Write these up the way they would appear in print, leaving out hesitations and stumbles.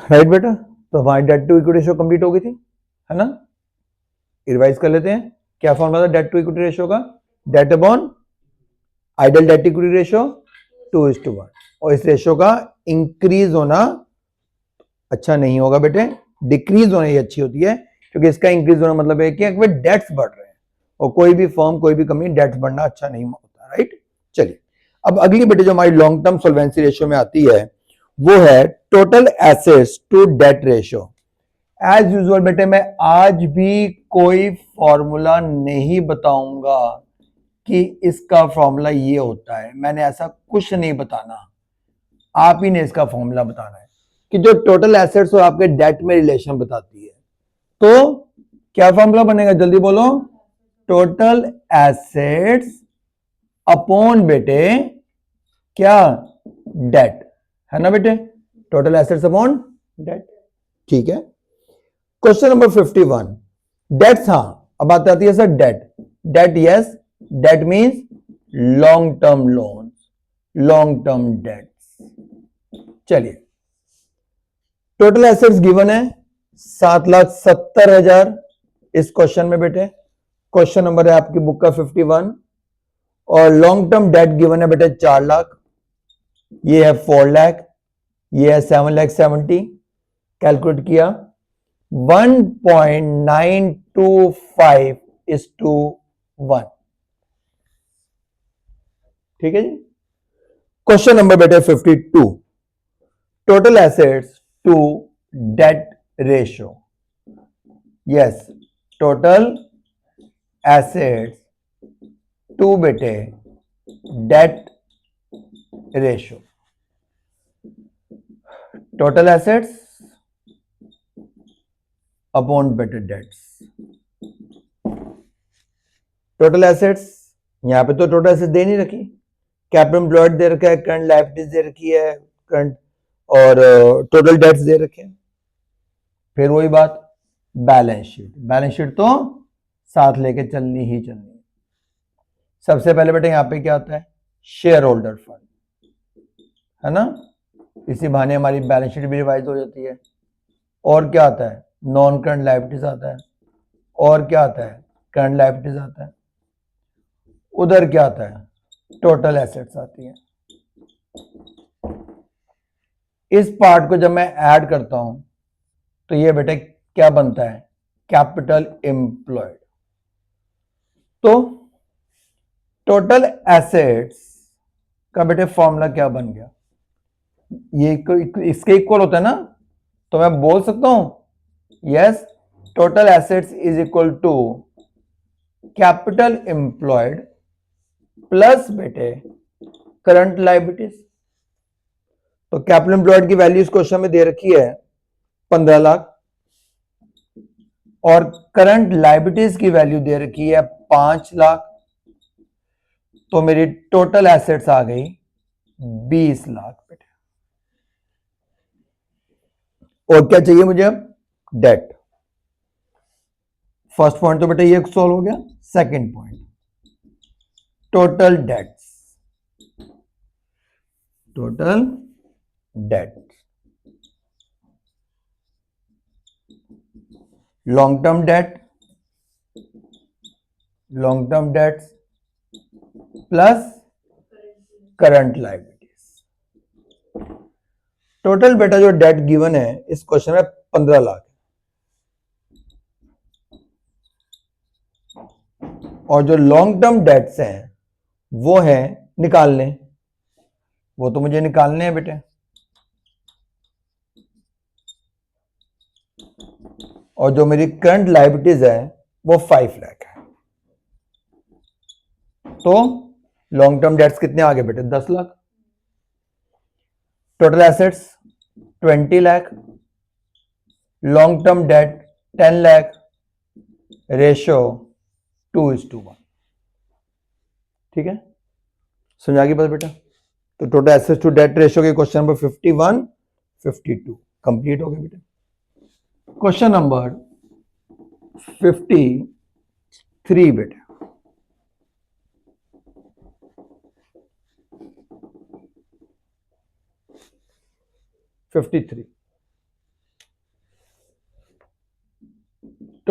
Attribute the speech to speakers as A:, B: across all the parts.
A: Right बेटा, तो हमारी debt to equity ratio complete हो गई थी, है ना। रिवाइज कर लेते हैं, क्या फॉर्मूला था डेट टू इक्विटी रेशियो का, debt upon ideal debt equity ratio 2:1, और इस रेशियो का इंक्रीज होना अच्छा नहीं होगा बेटे, डिक्रीज होना ही अच्छी होती है, क्योंकि इसका इंक्रीज होना मतलब है कि डेट्स बढ़ रहे हैं, और कोई भी फर्म कोई भी कंपनी डेट्स बढ़ना अच्छा नहीं होता, राइट। चलिए, अब अगली बेटे जो हमारी लॉन्ग टर्म सोल्वेंसी रेशियो में आती है वो है total assets to debt ratio. As usual बेटे मैं आज भी कोई फॉर्मूला नहीं बताऊंगा कि इसका फॉर्मूला ये होता है, मैंने ऐसा कुछ नहीं बताना, आप ही ने इसका फॉर्मूला बताना है कि जो टोटल एसेट्स और आपके डेट में रिलेशन बताती है। तो क्या फॉर्मूला बनेगा, जल्दी बोलो, टोटल एसेट्स अपॉन बेटे क्या, डेट, है ना बेटे, टोटल एसेट्स अपॉन डेट, ठीक है। क्वेश्चन नंबर 51, डेट्स, हाँ अब बात आती है sir debt, debt yes, debt means long term loan, long term debts. चलिए, टोटल एसेट्स गिवन है 7,70,000 इस क्वेश्चन में बेटे, क्वेश्चन नंबर है आपकी बुक का 51, और लॉन्ग टर्म डेट गिवन है बेटे 4 लाख, ये है 4 लाख, ये है 7,70,000, कैलकुलेट किया 1.925:1, ठीक है जी। क्वेश्चन नंबर बेटे 52, total assets to debt ratio, yes, total assets to बेटे debt ratio, total assets upon बेटे डेट्स, टोटल एसेट्स, यहां पे तो टोटल एसेट्स दे नहीं रखी, कैपिटल एम्प्लॉयड दे रखा है, करंट लायबिलिटीज दे रखी है, करंट और टोटल डेट्स दे रखे हैं। फिर वही बात, बैलेंस शीट, बैलेंस शीट तो साथ लेके चलनी ही चलनी है। सबसे पहले बेटे यहां पे क्या आता है, शेयर होल्डर फंड, है ना, इसी बहाने हमारी बैलेंस शीट भी रिवाइज हो जाती है। और क्या आता है, नॉन करंट लायबिलिटीज आता है, और क्या आता है, करंट लायबिलिटीज आता है, उधर क्या आता है, टोटल एसेट्स आती है। इस पार्ट को जब मैं ऐड करता हूं तो ये बेटे क्या बनता है, कैपिटल एम्प्लॉयड। तो टोटल एसेट्स का बेटे फॉर्मूला क्या बन गया, ये इसके इक्वल होता है ना, तो मैं बोल सकता हूं yes, total assets is equal to capital employed plus बेटे करंट लायबिलिटीज। तो कैपिटल एम्प्लॉयड की वैल्यू इस क्वेश्चन में दे रखी है 15 लाख, और करंट लायबिलिटीज की वैल्यू दे रखी है 5 लाख, तो मेरी टोटल एसेट्स आ गई 20 लाख बेटे। और क्या चाहिए मुझे अब, डेट। फर्स्ट पॉइंट तो बेटे ये सॉल्व हो गया, second point, total debts, total date, long term date, long term dates plus current liabilities. Total बेटा जो डेट गिवन है इस क्वेश्चन में 15 लाख, और जो लॉन्ग टर्म डेट्स हैं वो है निकालने, वो तो मुझे निकालने हैं बेटे, और जो मेरी करंट लायबिलिटीज है वो 5 लाख है। तो लॉन्ग टर्म डेट्स कितने आ गए बेटे, 10 lakh, total assets 20 lakh, long term debt 10 lakh, ratio 2:1, ठीक है, समझा गई बात बेटा। तो total assets to debt ratio के क्वेश्चन नंबर 51 52 कंप्लीट हो गए बेटा। क्वेश्चन नंबर 53 बेटा,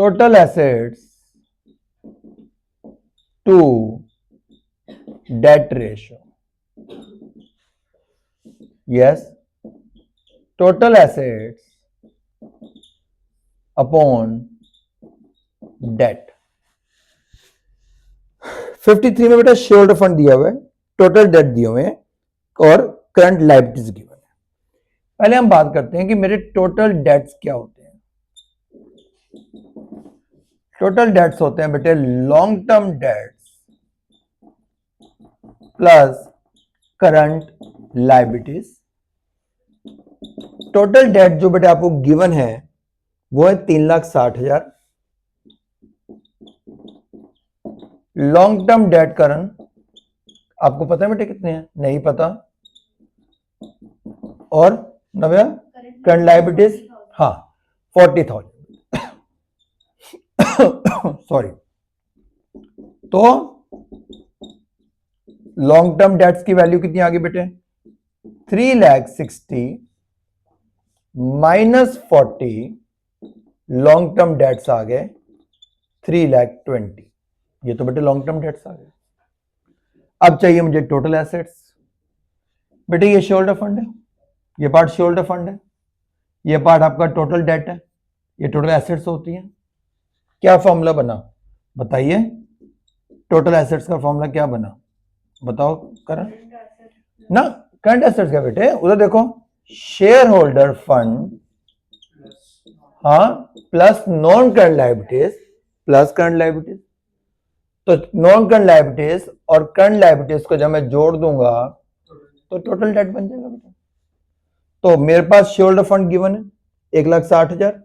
A: total assets to debt ratio. Yes, total assets upon debt. 53 में बेटा शेयर होल्डर फंड दिया हुआ है, टोटल डेट दिए हुए हैं और करंट लायबिलिटीज गिवन है। पहले हम बात करते हैं कि मेरे टोटल डेट्स क्या होते हैं। टोटल डेट्स होते हैं बेटे long term dates plus current liabilities. Total date जो बेटे आपको गिवन है वो है 3,60,000। लॉन्ग टर्म डेट करंट आपको पता है बेटे कितने हैं? नहीं पता। और नव्या करंट लायबिलिटीज हाँ 40,000 सॉरी। तो लॉन्ग टर्म डेट्स की वैल्यू कितनी आ गई बेटे? 3,60,000 माइनस 40 लॉन्ग टर्म डेट्स आ गए 3,20,000। ये तो बेटे लॉन्ग टर्म डेट्स आ गए। अब चाहिए मुझे टोटल एसेट्स। बेटे ये शेयर होल्डर फंड है, ये पार्ट शेयर होल्डर फंड है, ये पार्ट आपका टोटल डेट है, ये टोटल एसेट्स होती है। क्या फॉर्मूला बना बताइए? टोटल एसेट्स का फॉर्मूला क्या बना बताओ करण ना? करंट एसेट्स का बेटे उधर देखो, शेयर होल्डर फंड हाँ plus non current liabilities plus current liabilities. तो नॉन करंट लायबिलिटीज और करंट लायबिलिटीज को जब मैं जोड़ दूंगा तो टोटल डेट बन जाएगा बेटा। तो मेरे पास शेयर होल्डर फंड गिवन है 1,60,000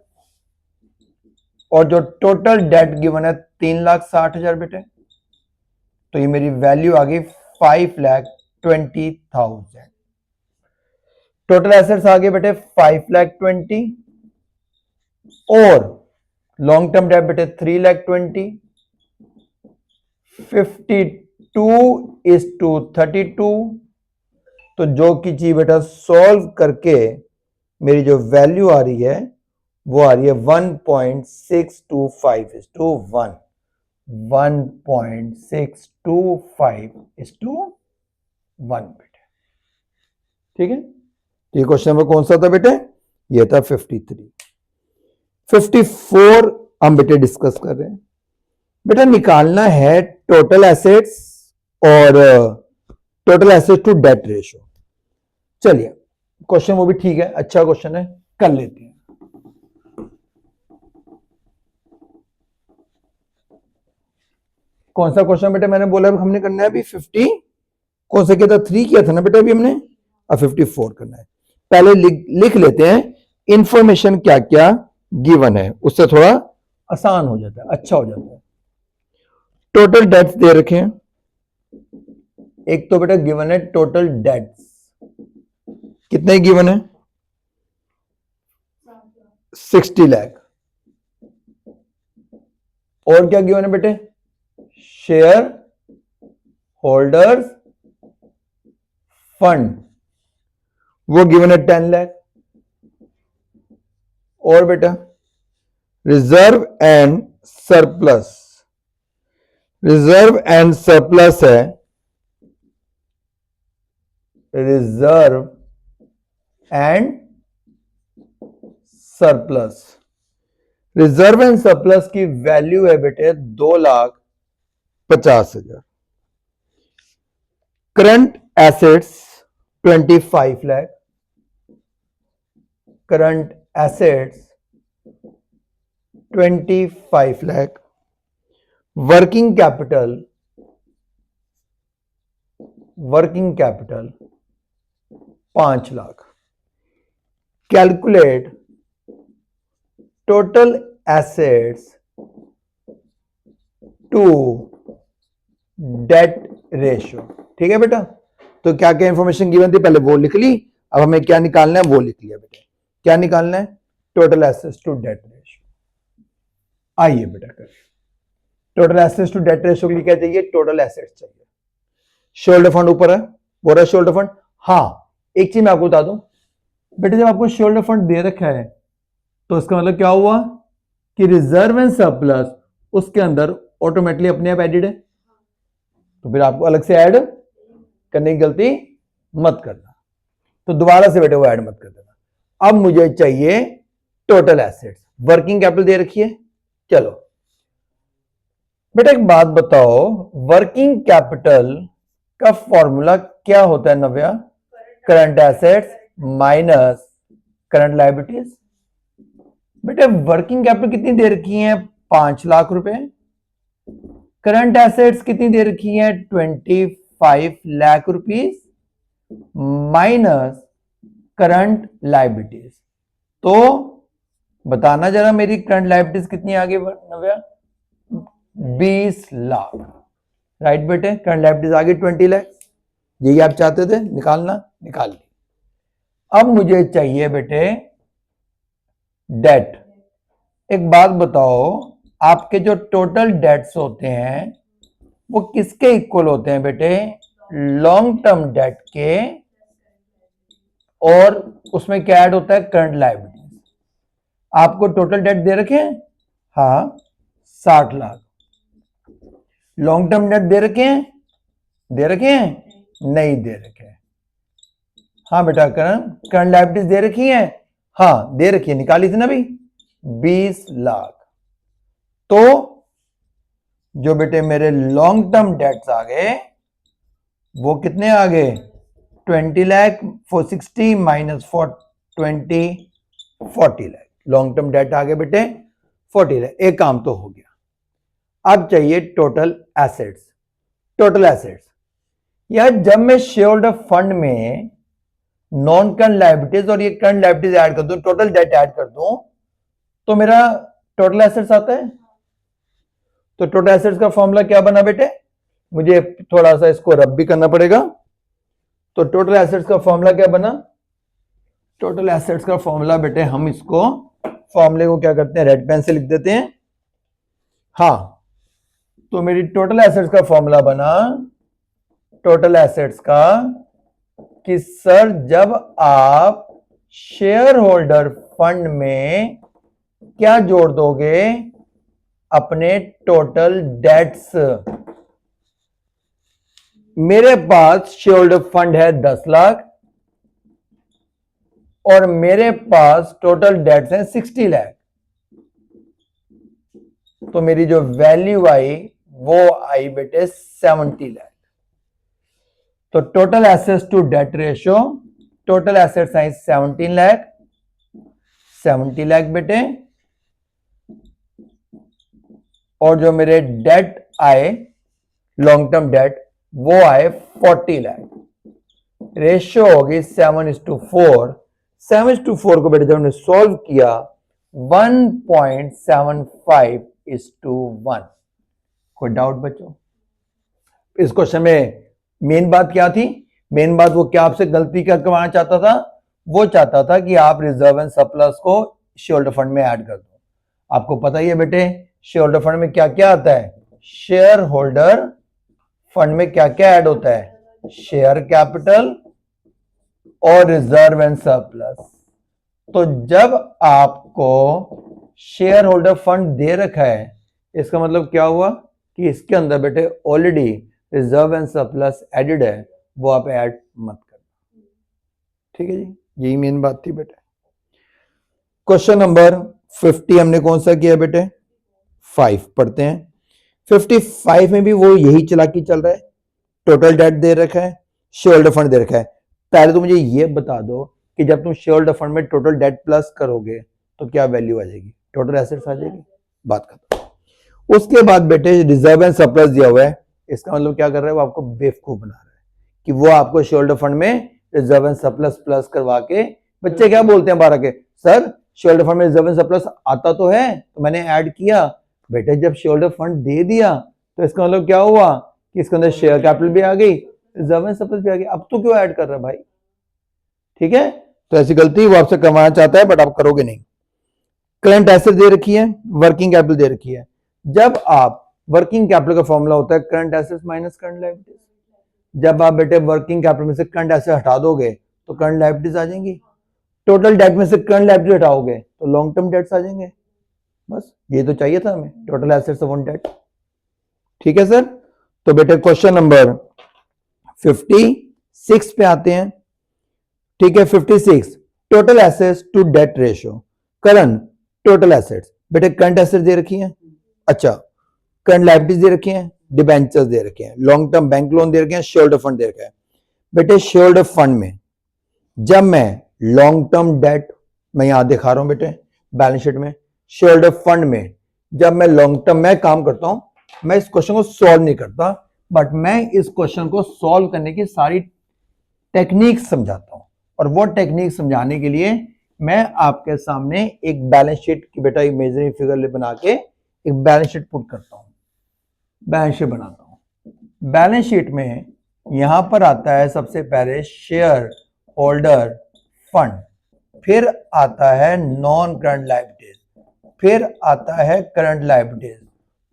A: और जो टोटल डेट गिवन है 3,60,000 बेटे। तो ये मेरी वैल्यू आ गई 5,20,000। टोटल एसेट्स आ गए बेटे 5,20,000 और लॉन्ग टर्म डेट बेटे 3,20,000। 52:32 तो जो की चीज बेटा सॉल्व करके मेरी जो वैल्यू आ रही है वो आ रही है 1.625:1। 1.625:1 बेटे। ठीक है, ये क्वेश्चन नंबर कौन सा था बेटे? ये था 53। 54 हम बेटे डिस्कस कर रहे हैं। बेटा निकालना है टोटल एसेट्स और total assets to debt ratio. चलिए क्वेश्चन वो भी ठीक है, अच्छा क्वेश्चन है, कर लेते हैं। कौन सा क्वेश्चन बेटा मैंने बोला हमने करना है अभी? 50 कौन सा किया था? 3 किया था ना बेटा अभी हमने, अब 54 करना है। पहले लिख लेते हैं इंफॉर्मेशन क्या क्या गिवन है, उससे थोड़ा आसान हो जाता है, अच्छा हो जाता है। टोटल डेट्स दे रखे हैं। एक तो बेटा गिवन है टोटल डेट्स, कितने गिवन है? 60 लाख। और क्या गिवन है बेटे? शेयर होल्डर्स फंड, वो गिवन है 10 लाख। और बेटा reserve and surplus, reserve and surplus है, reserve and surplus. Reserve and surplus की वैल्यू है बेटे 2,50,000। Current assets 25 lakh. Current assets 25 lakh. Working capital 5 lakh. Calculate total assets to debt ratio. ठीक है बेटा, तो क्या क्या इंफॉर्मेशन गिवन थी पहले वो लिख ली, अब हमें क्या निकालना है वो लिख लिया बेटा। क्या निकालना है? Total assets to debt ratio. आइए बेटा करें। Total assets to debt ratio के लिए क्या चाहिए? टोटल एसेट्स चाहिए। शेयर होल्डर फंड ऊपर है, बोल रहा है शेयर होल्डर फंड। हाँ एक चीज मैं आपको बता दूं बेटे, जब आपको शेयर होल्डर फंड दे रखा है तो इसका मतलब क्या हुआ कि रिजर्व एंड सरप्लस उसके अंदर ऑटोमेटिकली अपने आप एडिड है, तो फिर आपको अलग से ऐड करने की गलती मत करना। तो दोबारा से बेटे वो ऐड मत कर देना। अब मुझे चाहिए टोटल एसेट्स, वर्किंग कैपिटल दे रखी है। चलो बेटा एक बात बताओ, वर्किंग कैपिटल का फॉर्मूला क्या होता है Navya? Current assets minus current liabilities. बेटे वर्किंग कैपिटल कितनी दे रखी है? 5 लाख रुपए। करंट एसेट्स कितनी दे रखी है? 25 lakh rupees minus current liabilities. तो बताना जरा मेरी करंट लायबिलिटीज कितनी आगे नव्या? 20 लाख। राइट बेटे, करंट लायबिलिटीज आगे 20 लाख। यही आप चाहते थे निकालना, निकाल ली। अब मुझे चाहिए बेटे डेट। एक बात बताओ, आपके जो टोटल डेट्स होते हैं वो किसके इक्वल होते हैं बेटे? लॉन्ग टर्म डेट के, और उसमें क्या ऐड होता है? Current liabilities. आपको टोटल डेट दे रखे हैं, हाँ 60 लाख। लॉन्ग टर्म डेट दे रखे हैं? दे रखे हैं? नहीं दे रखे हैं। हाँ बेटा करंट लायबिलिटीज दे रखी है? हाँ दे रखी है, निकाली थी ना भाई 20 लाख। तो जो बेटे मेरे लॉन्ग टर्म डेट्स आ गए वो कितने आ गए? 20 lakh 460 minus 20 40 lakh. Long term debt आ गए बेटे 40 लाख। एक काम तो हो गया। अब चाहिए टोटल एसेट्स। टोटल एसेट्स यार, जब मैं शेयर होल्डर फंड में नॉन करंट लायबिलिटीज और ये करंट लायबिलिटीज ऐड कर दूं, टोटल डेट ऐड कर दूं, तो मेरा टोटल एसेट्स आता है। तो टोटल एसेट्स का फॉर्मूला क्या बना बेटे? मुझे थोड़ा सा इसको रब भी करना पड़ेगा। तो टोटल एसेट्स का फॉर्मूला क्या बना? टोटल एसेट्स का फॉर्मूला बेटे हम इसको फॉर्मूले को क्या करते हैं? रेड पेन से लिख देते हैं। हाँ, तो मेरी टोटल एसेट्स का फॉर्मूला बना, टोटल एसेट्स का, कि सर जब आप शेयर होल्डर फंड में क्या जोड़ दोगे? अपने टोटल डेट्स। मेरे पास शेयर होल्डर फंड है 10 लाख और मेरे पास टोटल डेट्स हैं 60 लाख। तो मेरी जो वैल्यू आई वो आई बेटे 70 लाख। तो total assets to debt ratio, total assets आई 17 लाख, 70 लाख बेटे, और जो मेरे डेट आए लॉन्ग टर्म डेट वो आए 40 लाख। रेशियो होगी 7:4। 7:4 को बेटे जब हमने सॉल्व किया 1.75:1। कोई डाउट बच्चों? इस क्वेश्चन में मेन बात क्या थी? मेन बात वो क्या आपसे गलती क्या करवाना चाहता था? वो चाहता था कि आप रिजर्व एंड सरप्लस को शेयर होल्डर फंड में ऐड कर दो। आपको पता ही है बेटे शेयर होल्डर फंड में क्या क्या आता है? शेयर होल्डर फंड में क्या क्या ऐड होता है? शेयर कैपिटल और रिजर्व एंड सरप्लस। तो जब आपको शेयर होल्डर फंड दे रखा है, इसका मतलब क्या हुआ कि इसके अंदर बेटे already reserve and surplus added है, वो आप ऐड मत करना। ठीक है जी, यही मेन बात थी बेटे। क्वेश्चन नंबर 50 हमने कौन सा किया बेटे? 5 पढ़ते हैं। 55 में भी वो यही चालाकी चल रहा है। टोटल डेट दे रखा है, शेयर होल्डर फंड दे रखा है। पहले तो मुझे ये बता दो कि जब तुम शेयर होल्डर फंड में टोटल डेट प्लस करोगे तो क्या वैल्यू आ जाएगी? टोटल एसेट्स आ जाएगी। बात खत्म। उसके बाद बेटे रिजर्व एंड सरप्लस दिया हुआ है। इसका मतलब क्या कर रहा है? वो आपको बेवकूफ बना रहा है कि वो आपको शेयर होल्डर फंड में रिजर्व एंड सरप्लस प्लस करवा के, बच्चे क्या बोलते हैं 12 के, सर शेयर होल्डर फंड में रिजर्व एंड सरप्लस आता तो है तो मैंने ऐड किया। बेटे जब शेयर होल्डर फंड दे दिया तो इसका मतलब क्या हुआ कि इसके अंदर शेयर कैपिटल भी आ गई, रिजर्व एंड सरप्लस भी आ गई। अब तो क्यों ऐड कर रहा है भाई? ठीक है, तो ऐसी गलती वो आपसे करवाना चाहता है बट आप करोगे नहीं। करंट एसेट दे रखी है, वर्किंग कैपिटल दे रखी है। जब आप वर्किंग कैपिटल का फॉर्मूला होता है current assets minus current liabilities. जब आप बेटे वर्किंग कैपिटल में से करंट एसेट हटा दोगे तो करंट लायबिलिटीज आ जाएंगी। टोटल डेट में से करंट लायबिलिटी हटाओगे तो लॉन्ग टर्म डेट्स आ जाएंगे। बस ये तो चाहिए था हमें, टोटल एसेट्स अपॉन डेट। ठीक है सर, तो बेटे क्वेश्चन नंबर 56 पे आते हैं। ठीक है, 56 total assets to debt ratio. Current total assets, बेटे करंट एसेट्स दे रखी हैं, अच्छा करंट लायबिलिटीज दे रखी हैं, डिबेंचर्स दे रखे हैं, लॉन्ग टर्म बैंक लोन दे रखे हैं, शेयर होल्डर फंड दे रखा है। बेटे शेयर होल्डर फंड में जब मैं लॉन्ग टर्म डेट, मैं यहां दिखा रहा हूं बेटे बैलेंस शीट में, शेयर होल्डर फंड में जब मैं लॉन्ग टर्म में काम करता हूं, मैं इस क्वेश्चन को सॉल्व नहीं करता, बट मैं इस क्वेश्चन को सॉल्व करने की सारी टेक्निक समझाता हूं। और वो टेक्निक समझाने के लिए मैं आपके सामने एक बैलेंस शीट की बेटा इमेजिनरी फिगर बना के एक बैलेंस शीट पुट करता हूं, बैलेंस शीट बनाता हूं। बैलेंस शीट में यहां पर आता है सबसे पहले शेयर होल्डर फंड, फिर आता है नॉन करंट लायबिलिटीज, फिर आता है करंट लायबिलिटीज,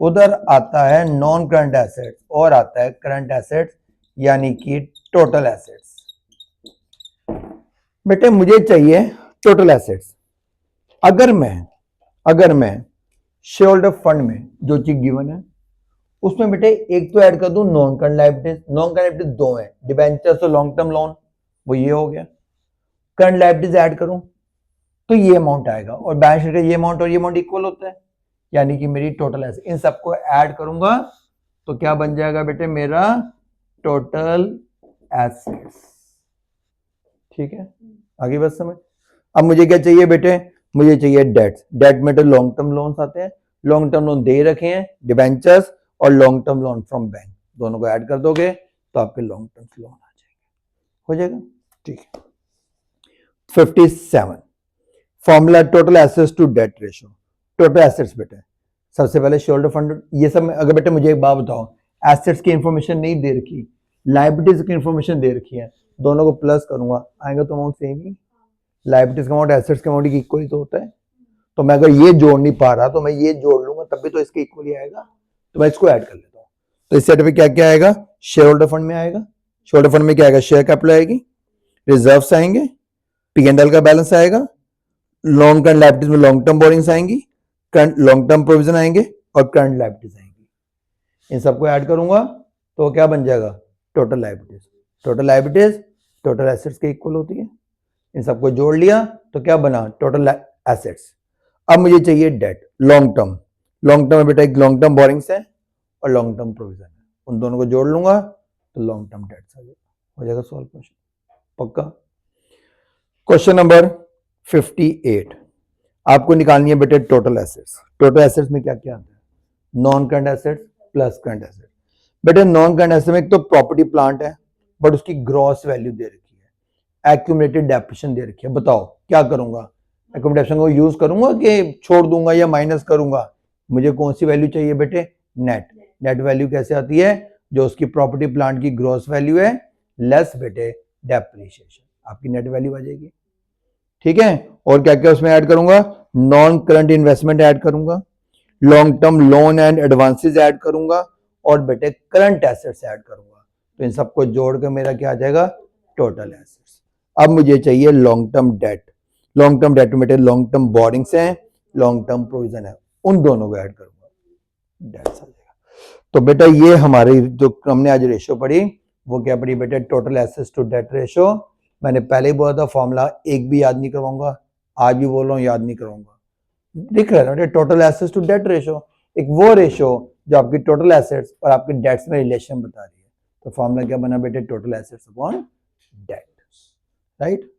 A: उधर आता है नॉन करंट एसेट्स और आता है करंट एसेट्स यानी कि टोटल एसेट्स। बेटे मुझे चाहिए टोटल एसेट्स। अगर मैं शेयर होल्डर फंड में जो चीज गिवन है उसमें बेटे एक तो ऐड कर दूं non current liabilities, non current liabilities दो है, डिबेंचर्स और लॉन्ग टर्म लोन, वो ये हो गया। करंट लायबिलिटीज ऐड करूं तो ये अमाउंट आएगा, और बैलेंस शीट का ये अमाउंट और ये अमाउंट इक्वल होता है, यानी कि मेरी टोटल एसेट। इन सबको ऐड करूंगा तो क्या बन जाएगा बेटे मेरा टोटल एसेट्स। ठीक है, आगे बस समझ। अब मुझे क्या चाहिए बेटे, मुझे चाहिए डेट्स। डेट में तो लॉन्ग टर्म लोन्स आते हैं, लॉन्ग टर्म लोन दे रखे हैं, डिबेंचर्स और long term loan from bank, दोनों को ऐड कर दोगे तो आपके लॉन्ग टर्म लोन आ जाएंगे, हो जाएगा। ठीक है, 57 formula total assets to debt ratio. Total assets बेटे सबसे पहले शेयर होल्डर फंड, ये सब अगर बेटे मुझे एक बात बताओ, एसेट्स की इंफॉर्मेशन नहीं दे रखी, लायबिलिटीज की इंफॉर्मेशन दे रखी है, दोनों को प्लस करूंगा आएगा तो अमाउंट सेम ही। लायबिलिटीज का अमाउंट एसेट्स के अमाउंट की इक्वल ही तो होता है, तो मैं अगर ये जोड़ नहीं पा रहा तो मैं ये जोड़ लूंगा तब भी तो इसके इक्वल ही आएगा, तो मैं इसको ऐड कर लेता हूँ। तो इस सेट पे क्या क्या आएगा, शेयर होल्डर फंड में आएगा, शेयर होल्डर फंड में क्या आएगा, शेयर कैपिटल आएगी, रिजर्व्स आएंगे, P&L का बैलेंस आएगा, लॉन्ग करंट लायबिलिटीज में लॉन्ग टर्म बोरिंग्स आएंगी, करंट लॉन्ग टर्म प्रोविजन आएंगे और करंट लायबिलिटीज आएंगी। इन सबको ऐड करूंगा तो क्या बन जाएगा, total liabilities. Total liabilities total assets के इक्वल होती है, इन सबको जोड़ लिया तो क्या बना, टोटल एसेट्स। अब मुझे चाहिए debt, long term. Long term में बेटा एक लॉन्ग टर्म बोरिंग्स है और लॉन्ग टर्म प्रोविजन है, उन दोनों को जोड़ लूंगा तो लॉन्ग टर्म डेट्स आ जाएगा, हो जाएगा सॉल्व क्वेश्चन पक्का। क्वेश्चन नंबर 58 आपको निकालनी है बेटे टोटल एसेट्स। टोटल एसेट्स में क्या क्या आता है, non current assets plus current assets. बेटे नॉन करंट एसेट में एक तो प्रॉपर्टी प्लांट है बट उसकी ग्रॉस वैल्यू दे रखी है, एक्यूमुलेटेड डेप्रिसिएशन दे रखी है, बताओ क्या करूंगा, एक्यूमुलेशन को यूज करूंगा कि छोड़ दूंगा या माइनस करूंगा, मुझे कौन सी वैल्यू चाहिए बेटे, नेट। नेट वैल्यू कैसे आती है, जो उसकी प्रॉपर्टी प्लांट की ग्रॉस वैल्यू है लेस बेटे डेप्रिसिएशन, आपकी नेट वैल्यू आ जाएगी। ठीक है, और क्या क्या उसमें ऐड करूंगा, नॉन करंट इन्वेस्टमेंट ऐड करूंगा, long term loan and advances add करूंगा और बेटे करंट एसेट्स ऐड करूंगा, तो इन सबको जोड़ कर मेरा क्या आ जाएगा, टोटल एसेट्स। अब मुझे चाहिए long term date. Long term date में बेटे लॉन्ग टर्म बोरिंग्स हैं, लॉन्ग टर्म प्रोविजन है, उन दोनों को ऐड करूंगा, डेट्स आ जाएगा। तो बेटा ये हमारी जो हमने आज रेशियो पढ़ी वो क्या पढ़ी बेटे, total assets to debt ratio. मैंने पहले ही बोला था फॉर्मूला एक भी याद नहीं करवाऊंगा, आज भी बोल रहा हूँ याद नहीं करवाऊंगा, दिख रहा है ना, total assets to debt ratio, एक वो रेशियो जो आपकी टोटल एसेट्स और आपके डेट्स में रिलेशन बता रही है। तो फॉर्मूला क्या बना बेटे, total assets upon debt, right.